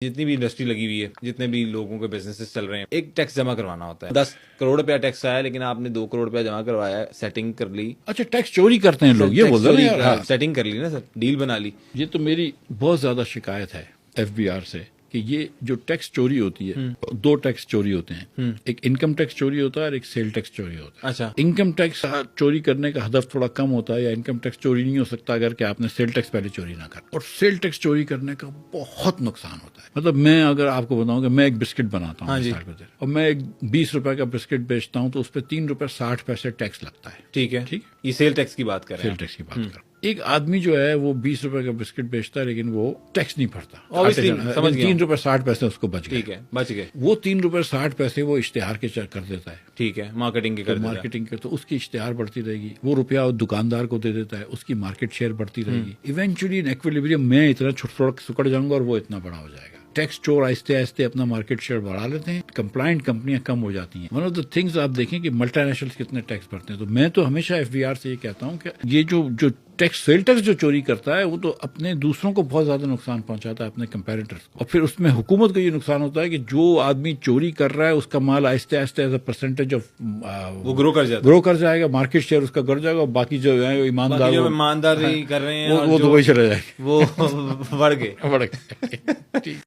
جتنی بھی انڈسٹری لگی ہوئی ہے، جتنے بھی لوگوں کے بزنسز چل رہے ہیں، ایک ٹیکس جمع کروانا ہوتا ہے. 10 کروڑ روپیہ ٹیکس آیا لیکن آپ نے 2 کروڑ روپیہ جمع کروایا، سیٹنگ کر لی. اچھا ٹیکس چوری کرتے ہیں لوگ، یہ بول رہے ہیں یار. سیٹنگ کر لی نا سر، ڈیل بنا لی. یہ تو میری بہت زیادہ شکایت ہے ایف بی آر سے کہ یہ جو ٹیکس چوری ہوتی ہے، 2 ٹیکس چوری ہوتے ہیں، ایک انکم ٹیکس چوری ہوتا ہے اور ایک سیل ٹیکس چوری ہوتا ہے. اچھا، انکم ٹیکس چوری کرنے کا ہدف تھوڑا کم ہوتا ہے، یا انکم ٹیکس چوری نہیں ہو سکتا اگر کہ آپ نے سیل ٹیکس پہلے چوری نہ کر. اور سیل ٹیکس چوری کرنے کا بہت نقصان ہوتا ہے. مطلب میں اگر آپ کو بتاؤں کہ میں ایک بسکٹ بناتا ہوں مثال کے طور پر، اور میں ایک 20 روپے کا بسکٹ بیچتا ہوں تو اس پہ 3 روپے 60 پیسے ٹیکس لگتا ہے. ٹھیک ہے، ٹھیک، یہ سیل ٹیکس کی بات کر رہے سیل ہیں. ٹیکس کی بات کر. ایک آدمی جو ہے وہ 20 روپے کا بسکٹ بیچتا ہے لیکن وہ ٹیکس نہیں بھرتا. Obviously، سمجھ گیا. 3 روپے 60 پیسے اس کو بچ گئے. ٹھیک ہے، بچ گئے. وہ 3 روپے 60 پیسے وہ اشتہار کے کر دیتا ہے. ٹھیک ہے، مارکیٹنگ کے کر دیتا ہے. مارکیٹنگ کے تو اس کی اشتہار بڑھتی رہے گی، وہ روپیہ دکاندار کو دے دیتا ہے، اس کی مارکیٹ شیئر بڑھتی رہے گی. ایونچولی ان ایکویلیبریم میں اتنا چھوٹا سکڑ جاؤں گا اور وہ اتنا بڑا ہو جائے گا. ٹیکس چور آہستہ آہستہ اپنا مارکیٹ شیئر بڑھا لیتے ہیں، کمپلائنٹ کمپنیاں کم ہو جاتی ہیں. ون آف دا تھنگز آپ دیکھیں کہ ملٹی نیشنلز کتنے ٹیکس بھرتے ہیں. تو میں تو ہمیشہ ایف بی آر سے یہ کہتا ہوں کہ یہ جو ٹیکس سیل ٹیکس جو چوری کرتا ہے وہ تو اپنے دوسروں کو بہت زیادہ نقصان پہنچاتا ہے، اپنے کمپیریٹرز کو. اور پھر اس میں حکومت کو یہ نقصان ہوتا ہے کہ جو آدمی چوری کر رہا ہے اس کا مال آہستہ آہستہ ایز اے پرسنٹیج آف وہ گرو کر جائے گا، مارکیٹ شیئر اس کا گڑ جائے گا، اور باقی جو ہے ایمانداری کر رہے ہیں وہ دبئی چلے جائے گا، وہ بڑھ گئے. بڑھ گئے.